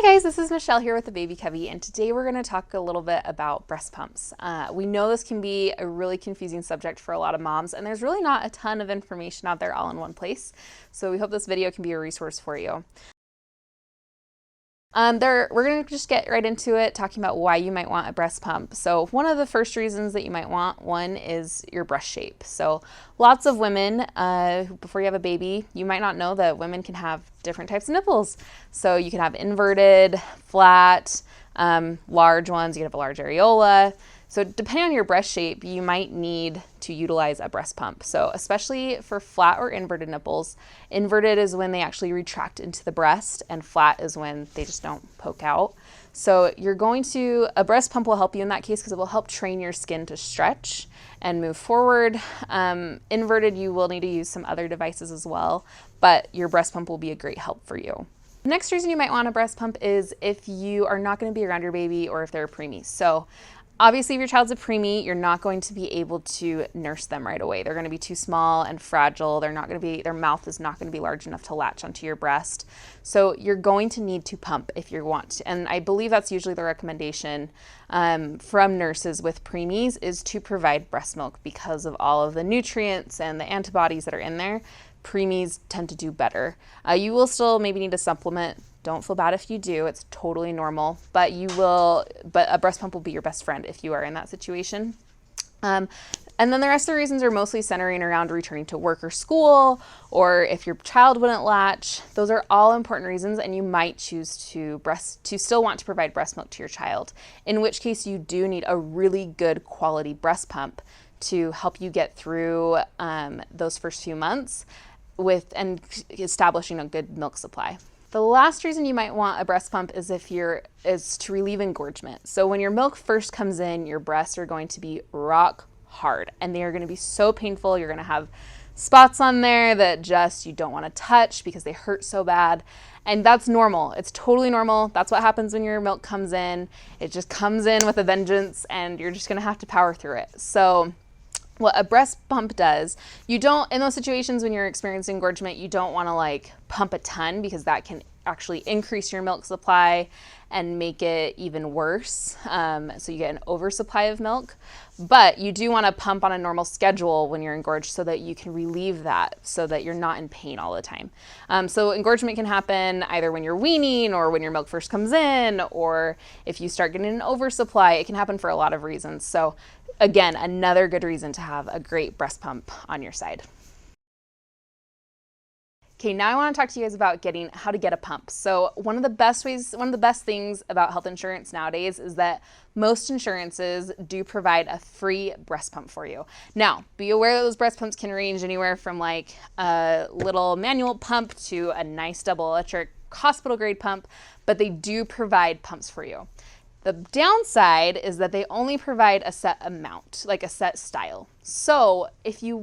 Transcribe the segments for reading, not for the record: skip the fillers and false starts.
guys, this is Michelle here with the Baby Cubby, and today we're going to talk a little bit about breast pumps. We know this can be a really confusing subject for a lot of moms, and there's really not a ton of information out there all in one place, so we hope this video can be a resource for you. We're going to just get right into it, talking about why you might want a breast pump. So one of the first reasons that you might want one is your breast shape. So lots of women, before you have a baby, you might not know that women can have different types of nipples. So you can have inverted, flat, large ones, you can have a large areola. So depending on your breast shape, you might need to utilize a breast pump. So especially for flat or inverted nipples, inverted is when they actually retract into the breast, and flat is when they just don't poke out. So a breast pump will help you in that case because it will help train your skin to stretch and move forward. Inverted, you will need to use some other devices as well, but your breast pump will be a great help for you. The next reason you might want a breast pump is if you are not going to be around your baby or if they're preemie. So obviously, if your child's a preemie, you're not going to be able to nurse them right away. They're going to be too small and fragile. Their mouth is not going to be large enough to latch onto your breast. So you're going to need to pump if you want to. And I believe that's usually the recommendation from nurses with preemies is to provide breast milk because of all of the nutrients and the antibodies that are in there. Preemies tend to do better. You will still maybe need a supplement. Don't feel bad if you do, it's totally normal, but a breast pump will be your best friend if you are in that situation. And then the rest of the reasons are mostly centering around returning to work or school, or if your child wouldn't latch. Those are all important reasons, and you might choose to still want to provide breast milk to your child, in which case you do need a really good quality breast pump to help you get through those first few months and establishing a good milk supply. The last reason you might want a breast pump is to relieve engorgement. So when your milk first comes in, your breasts are going to be rock hard and they are going to be so painful. You're going to have spots on there that just you don't want to touch because they hurt so bad. And that's normal. It's totally normal. That's what happens when your milk comes in. It just comes in with a vengeance and you're just going to have to power through it. So what a breast pump does, in those situations when you're experiencing engorgement, you don't want to pump a ton because that can actually increase your milk supply and make it even worse. So you get an oversupply of milk, but you do want to pump on a normal schedule when you're engorged so that you can relieve that so that you're not in pain all the time. So engorgement can happen either when you're weaning or when your milk first comes in, or if you start getting an oversupply. It can happen for a lot of reasons. So again, another good reason to have a great breast pump on your side. Okay, now I want to talk to you guys about how to get a pump. So one of the best things about health insurance nowadays is that most insurances do provide a free breast pump for you. Now, be aware that those breast pumps can range anywhere from a little manual pump to a nice double electric hospital grade pump, but they do provide pumps for you. The downside is that they only provide a set amount, like a set style. So if you're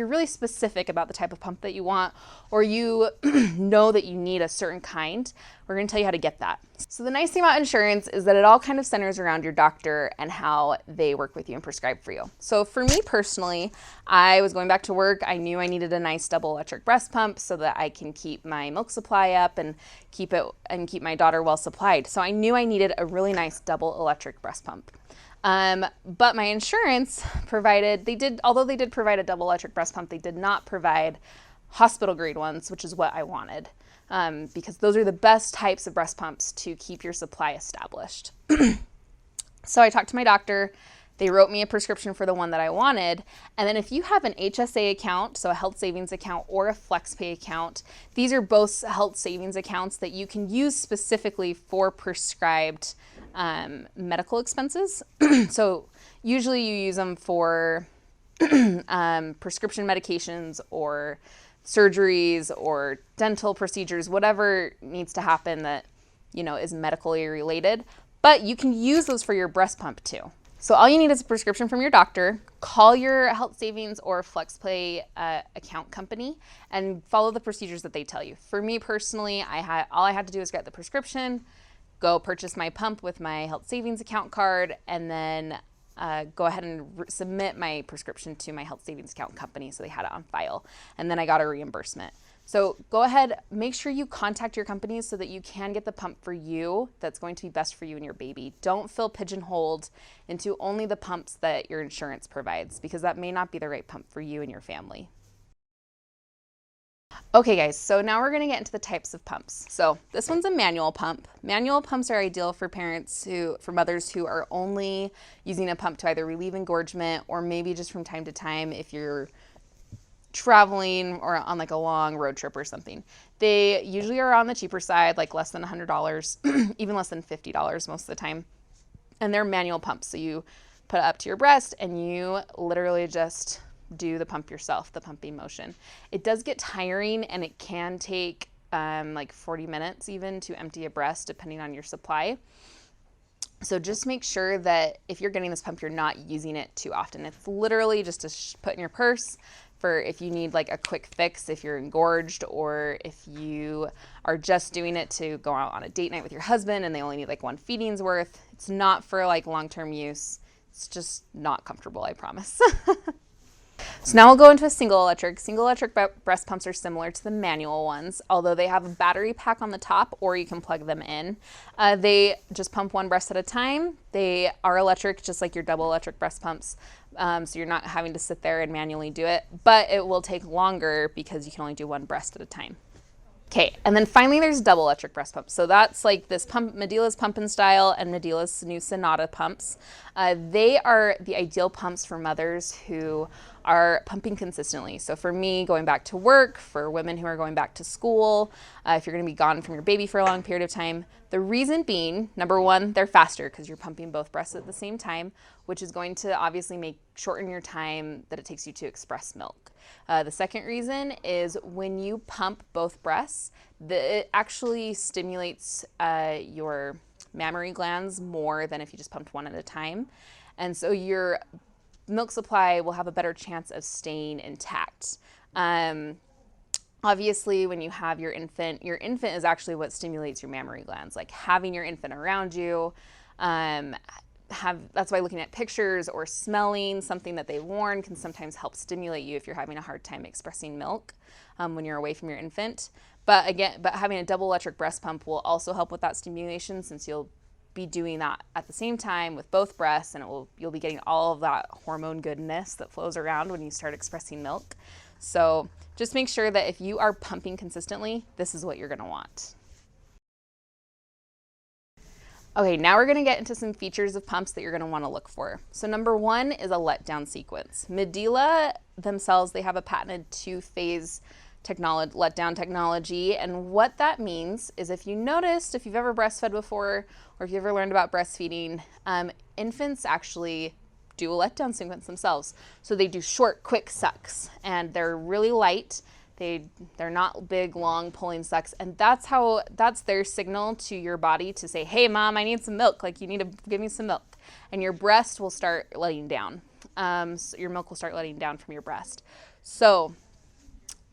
really specific about the type of pump that you want, or you know that you need a certain kind, we're going to tell you how to get that. So the nice thing about insurance is that it all kind of centers around your doctor and how they work with you and prescribe for you. So for me personally, I was going back to work. I knew I needed a nice double electric breast pump so that I can keep my milk supply up and keep my daughter well supplied. So I knew I needed a really nice double electric breast pump. But my insurance although they did provide a double electric breast pump, they did not provide hospital grade ones, which is what I wanted, because those are the best types of breast pumps to keep your supply established. So I talked to my doctor. They wrote me a prescription for the one that I wanted. And then if you have an HSA account, so a health savings account, or a FlexPay account, these are both health savings accounts that you can use specifically for prescribed medical expenses. So usually you use them for prescription medications or surgeries or dental procedures, whatever needs to happen that, is medically related. But you can use those for your breast pump too. So all you need is a prescription from your doctor. Call your health savings or FlexPay account company and follow the procedures that they tell you. For me personally, all I had to do is get the prescription, go purchase my pump with my health savings account card, and then go ahead and submit my prescription to my health savings account company so they had it on file. And then I got a reimbursement. So go ahead, make sure you contact your companies so that you can get the pump for you that's going to be best for you and your baby. Don't feel pigeonholed into only the pumps that your insurance provides, because that may not be the right pump for you and your family. Okay guys, so now we're gonna get into the types of pumps. So this one's a manual pump. Manual pumps are ideal for mothers who are only using a pump to either relieve engorgement, or maybe just from time to time if you're traveling or on like a long road trip or something. They usually are on the cheaper side, like less than $100, even less than $50 most of the time. And they're manual pumps. So you put it up to your breast and you literally just do the pump yourself, the pumping motion. It does get tiring, and it can take like 40 minutes even to empty a breast depending on your supply. So just make sure that if you're getting this pump, you're not using it too often. It's literally just to put in your purse for if you need like a quick fix, if you're engorged, or if you are just doing it to go out on a date night with your husband and they only need like one feeding's worth. It's not for like long-term use. It's just not comfortable, I promise. So now we'll go into a single electric. Single electric breast pumps are similar to the manual ones, although they have a battery pack on the top, or you can plug them in. They just pump one breast at a time. They are electric, just like your double electric breast pumps. So you're not having to sit there and manually do it, but it will take longer because you can only do one breast at a time. Okay, and then finally there's double electric breast pumps. So that's like this pump, Medela's Pump and Style and Medela's new Sonata pumps. They are the ideal pumps for mothers who are pumping consistently. So for me, going back to work, for women who are going back to school, if you're gonna be gone from your baby for a long period of time. The reason being, number one, they're faster because you're pumping both breasts at the same time, which is going to obviously shorten your time that it takes you to express milk. The second reason is when you pump both breasts, it actually stimulates your mammary glands more than if you just pumped one at a time. And so your milk supply will have a better chance of staying intact. Obviously, when you have your infant is actually what stimulates your mammary glands. Like having your infant around you, that's why looking at pictures or smelling something that they've worn can sometimes help stimulate you if you're having a hard time expressing milk when you're away from your infant. But having a double electric breast pump will also help with that stimulation, since you'll be doing that at the same time with both breasts, and you'll be getting all of that hormone goodness that flows around when you start expressing milk. So just make sure that if you are pumping consistently, this is what you're gonna want. Okay, now we're gonna get into some features of pumps that you're gonna wanna look for. So number one is a letdown sequence. Medela themselves, they have a patented two-phase letdown technology, and what that means is if you've ever breastfed before, or if you ever learned about breastfeeding, infants actually do a letdown sequence themselves. So they do short, quick sucks, and they're really light. They're not big, long pulling sucks, and that's their signal to your body to say, hey mom, I need some milk, like you need to give me some milk. And your breast will start letting down. So your milk will start letting down from your breast. So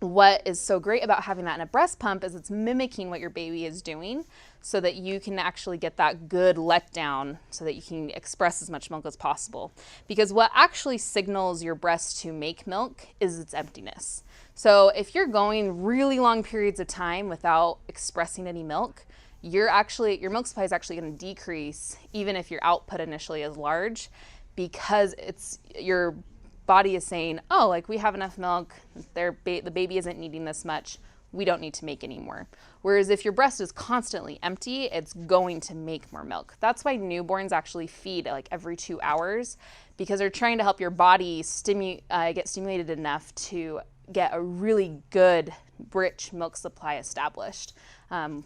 what is so great about having that in a breast pump is it's mimicking what your baby is doing, so that you can actually get that good letdown so that you can express as much milk as possible. Because what actually signals your breast to make milk is its emptiness. So if you're going really long periods of time without expressing any milk, your milk supply is actually going to decrease, even if your output initially is large, because your body is saying, oh, like we have enough milk, the baby isn't needing this much, we don't need to make any more. Whereas if your breast is constantly empty, it's going to make more milk. That's why newborns actually feed like every 2 hours, because they're trying to help your body get stimulated enough to get a really good, rich milk supply established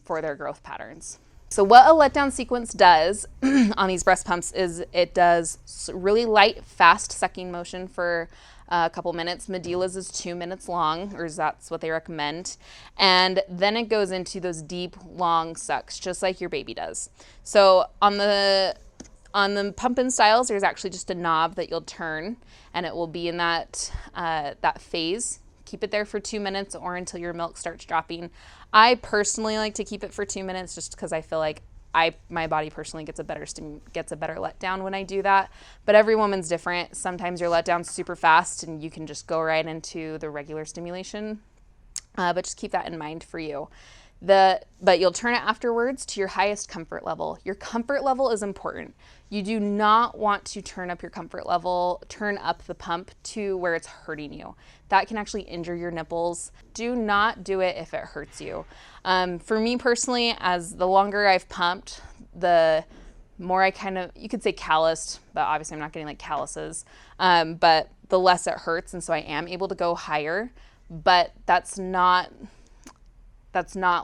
for their growth patterns. So what a letdown sequence does on these breast pumps is it does really light, fast sucking motion for a couple minutes. Medela's is 2 minutes long, or that's what they recommend. And then it goes into those deep, long sucks, just like your baby does. So on the pump and styles, there's actually just a knob that you'll turn, and it will be in that phase. Keep it there for 2 minutes or until your milk starts dropping. I personally like to keep it for 2 minutes just because I feel like my body personally gets a better letdown when I do that. But every woman's different. Sometimes your letdown's super fast and you can just go right into the regular stimulation. but just keep that in mind for you. But you'll turn it afterwards to your highest comfort level. Your comfort level is important. You do not want to turn up your comfort level, turn up the pump to where it's hurting you. That can actually injure your nipples. Do not do it if it hurts you. For me personally, as the longer I've pumped, the more I kind of, you could say calloused, but obviously I'm not getting like calluses, but the less it hurts. And so I am able to go higher, but that's not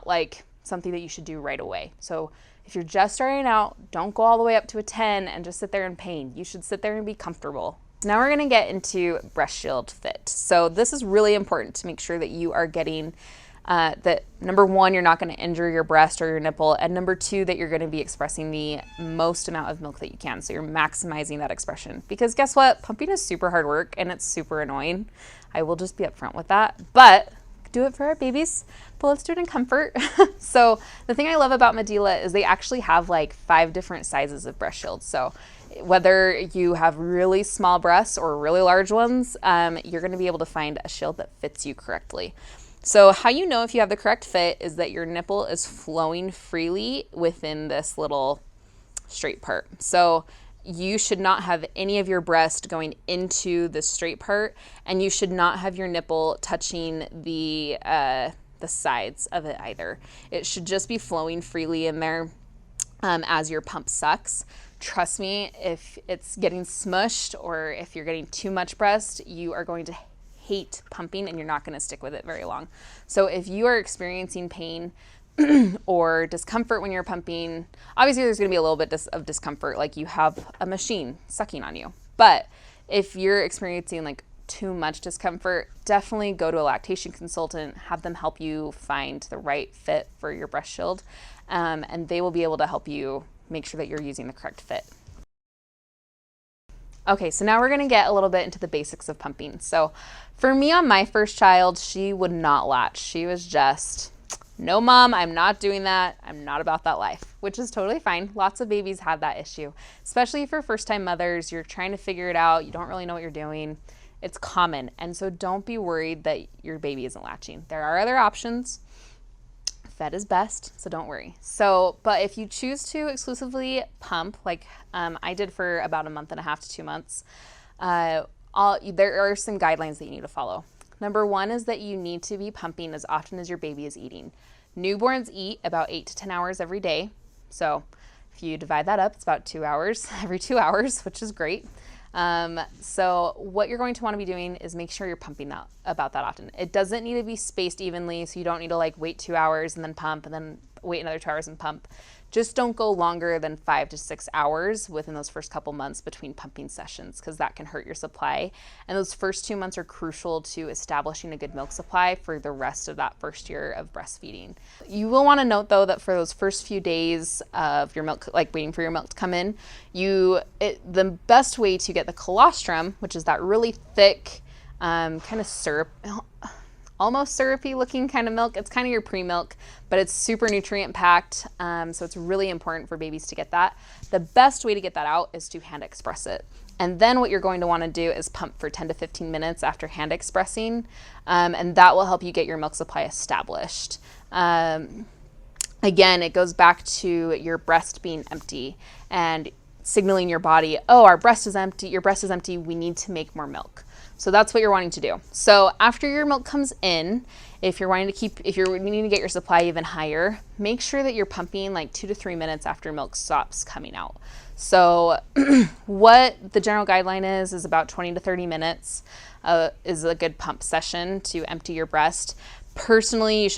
like something that you should do right away. So if you're just starting out, don't go all the way up to a 10 and just sit there in pain. You should sit there and be comfortable. Now we're gonna get into breast shield fit. So this is really important to make sure that you are getting that number one, you're not gonna injure your breast or your nipple, and number two, that you're gonna be expressing the most amount of milk that you can. So you're maximizing that expression. Because guess what? Pumping is super hard work and it's super annoying. I will just be upfront with that. But do it for our babies, but let's do it in comfort. So the thing I love about Medela is they actually have like 5 different sizes of breast shields. So whether you have really small breasts or really large ones, you're gonna be able to find a shield that fits you correctly. So how you know if you have the correct fit is that your nipple is flowing freely within this little straight part. So you should not have any of your breast going into the straight part, and you should not have your nipple touching the sides of it either. It should just be flowing freely in there as your pump sucks. Trust me, if it's getting smushed or if you're getting too much breast, you are going to hate pumping and you're not going to stick with it very long. So if you are experiencing pain or discomfort when you're pumping, obviously there's going to be a little bit of discomfort, like you have a machine sucking on you. But if you're experiencing like too much discomfort, definitely go to a lactation consultant, have them help you find the right fit for your breast shield, and they will be able to help you make sure that you're using the correct fit. Okay, so now we're gonna get a little bit into the basics of pumping. So for me on my first child, she would not latch. She was just, no mom, I'm not doing that. I'm not about that life, which is totally fine. Lots of babies have that issue, especially for first-time mothers. You're trying to figure it out. You don't really know what you're doing. It's common. And so don't be worried that your baby isn't latching. There are other options. Fed is best, so don't worry. So, but if you choose to exclusively pump, like I did for about 1.5 to 2 months, there are some guidelines that you need to follow. Number one is that you need to be pumping as often as your baby is eating. Newborns eat about 8 to 10 hours every day. So if you divide that up, it's about 2 hours every 2 hours, which is great. So what you're going to want to be doing is make sure you're pumping out about that often. It doesn't need to be spaced evenly, so you don't need to like wait 2 hours and then pump and then wait another 2 hours and pump. Just don't go longer than 5 to 6 hours within those first couple months between pumping sessions, because that can hurt your supply. And those first 2 months are crucial to establishing a good milk supply for the rest of that first year of breastfeeding. You will want to note though that for those first few days of your milk, like waiting for your milk to come in, the best way to get the colostrum, which is that really thick, kind of syrup, almost syrupy looking kind of milk. It's kind of your pre-milk, but it's super nutrient packed. So it's really important for babies to get that. The best way to get that out is to hand express it. And then what you're going to want to do is pump for 10 to 15 minutes after hand expressing. And that will help you get your milk supply established. Again, it goes back to your breast being empty and signaling your body, oh, our breast is empty, your breast is empty, we need to make more milk. So that's what you're wanting to do. So after your milk comes in, if you're needing to get your supply even higher, make sure that you're pumping like 2 to 3 minutes after milk stops coming out. So what the general guideline is about 20 to 30 minutes is a good pump session to empty your breast. Personally,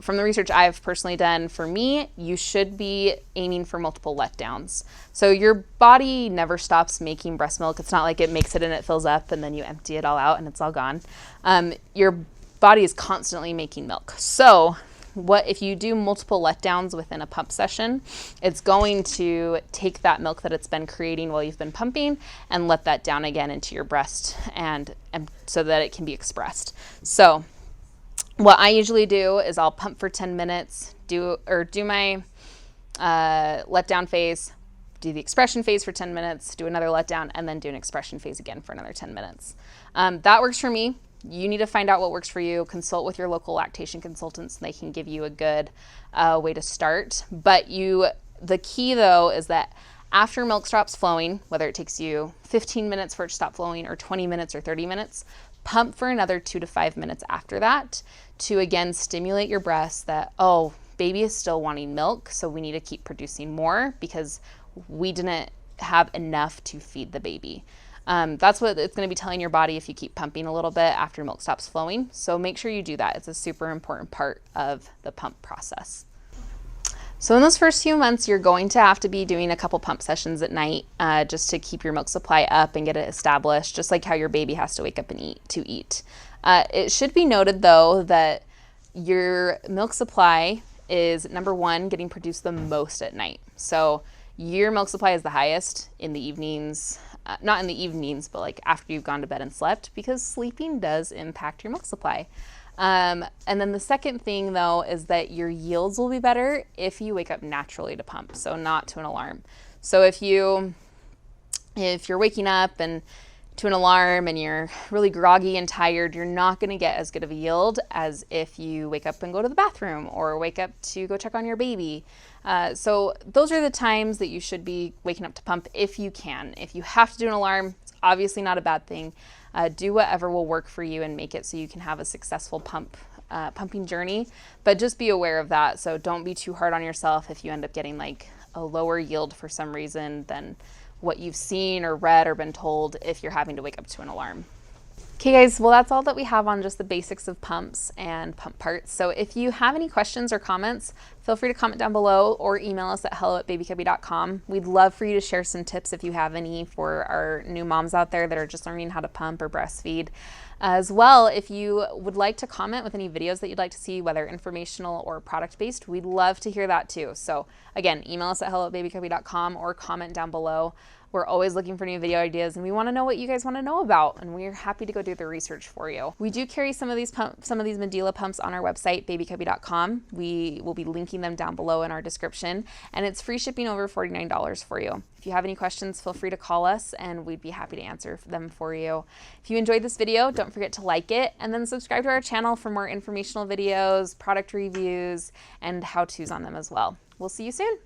from the research I've personally done, for me, you should be aiming for multiple letdowns. So your body never stops making breast milk. It's not like it makes it and it fills up and then you empty it all out and it's all gone. Your body is constantly making milk. So if you do multiple letdowns within a pump session, it's going to take that milk that it's been creating while you've been pumping and let that down again into your breast and so that it can be expressed. So what I usually do is I'll pump for 10 minutes, do my letdown phase, do the expression phase for 10 minutes, do another letdown, and then do an expression phase again for another 10 minutes. That works for me. you need to find out what works for you, consult with your local lactation consultants, and they can give you a good way to start. But the key though is that after milk stops flowing, whether it takes you 15 minutes for it to stop flowing or 20 minutes or 30 minutes, pump for another 2 to 5 minutes after that to again stimulate your breasts that, oh, baby is still wanting milk, so we need to keep producing more because we didn't have enough to feed the baby. That's what it's going to be telling your body if you keep pumping a little bit after milk stops flowing. So make sure you do that. It's a super important part of the pump process. So in those first few months, you're going to have to be doing a couple pump sessions at night just to keep your milk supply up and get it established, just like how your baby has to wake up and eat. It should be noted though that your milk supply is, number one, getting produced the most at night. So your milk supply is the highest in the evenings, not in the evenings, but like after you've gone to bed and slept, because sleeping does impact your milk supply. And then the second thing though is that your yields will be better if you wake up naturally to pump, so not to an alarm. So if you're waking up and to an alarm and you're really groggy and tired, you're not going to get as good of a yield as if you wake up and go to the bathroom or wake up to go check on your baby. So those are the times that you should be waking up to pump if you can. If you have to do an alarm, it's obviously not a bad thing. Do whatever will work for you and make it so you can have a successful pumping journey, but just be aware of that. So don't be too hard on yourself if you end up getting like a lower yield for some reason than what you've seen or read or been told if you're having to wake up to an alarm. Okay guys, well that's all that we have on just the basics of pumps and pump parts. So if you have any questions or comments, feel free to comment down below or email us at hello@babycubby.com. We'd love for you to share some tips if you have any for our new moms out there that are just learning how to pump or breastfeed. As well, if you would like to comment with any videos that you'd like to see, whether informational or product-based, we'd love to hear that too. So again, email us at hello@babycubby.com or comment down below. We're always looking for new video ideas and we want to know what you guys want to know about, and we're happy to go do the research for you. We do carry some of these Medela pumps on our website, babycubby.com. We will be linking them down below in our description, and it's free shipping over $49 for you. If you have any questions, feel free to call us and we'd be happy to answer them for you. If you enjoyed this video, don't forget to like it and then subscribe to our channel for more informational videos, product reviews, and how-tos on them as well. We'll see you soon.